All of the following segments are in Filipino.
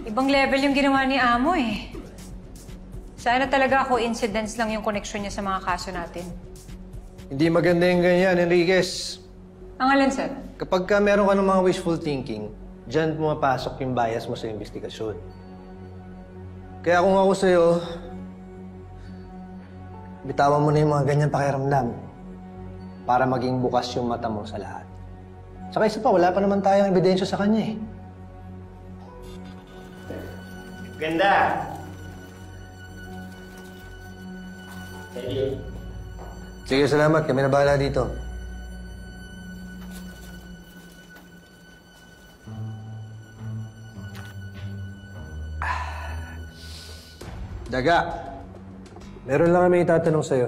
Ibang level yung ginawa ni Amo eh. Sana talaga coincidence lang yung connection niya sa mga kaso natin. Hindi maganda yung ganyan, Enriquez. Ang alin, sir? Kapag meron ka ng mga wishful thinking, dyan pumapasok yung bias mo sa investigasyon. Kaya kung ako sa'yo, bitawan mo na yung mga ganyan pakiramdam para maging bukas yung mata mo sa lahat. Saka isa pa, wala pa naman tayong ebidensya sa kanya eh. Ganda! Thank you. Sige, salamat. Kami na bahala dito. Daga, meron lang kami itatanong sa'yo.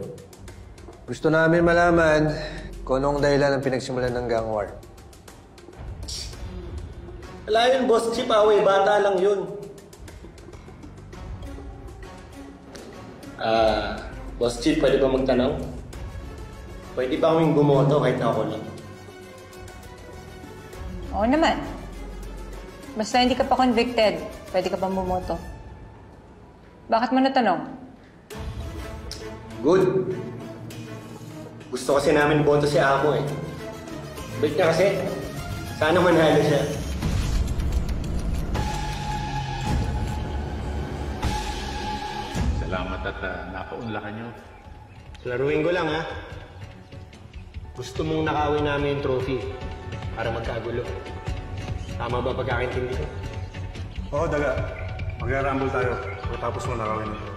Gusto namin malaman kung anong dahilan ng pinagsimulan ng gang war. Wala yun, Boss Chip, away. Bata lang yun. Boss Chip, pwede ba magtanong? Pwede ba kaming bumoto kahit na ako lang? Oo naman. Basta hindi ka pa convicted, pwede ka pang bumoto. Bakit mo natanong? Good. Gusto kasi namin boto si Amo eh. Bait niya kasi. Sana manalo siya. Salamat at napaunlakan niyo. Laruin ko lang ha. Gusto mong nakawin namin yung trophy para magkagulo. Tama ba pagkakaintindi ko? Oo, Daga. Mag-rumble tayo. Tapos mo nakawin ito.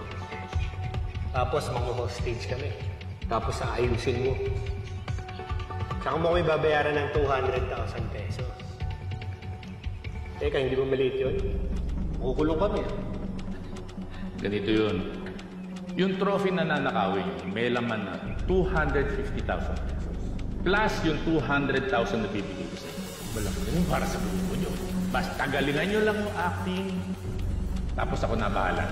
Tapos mag-hostage kami. Tapos aayusin mo. Tsaka mo kami babayaran ng 200,000 pesos. Teka, hindi ba maliit yun? Kukulong kami. Ganito yun. Yung trophy na nanakawin yun, may laman na 250,000 pesos. Plus yung 200,000 na bibigay ko sa'yo. Malaki na yun para sa grupo nyo. Basta galingan nyo lang yung acting. Tapos ako na bahala.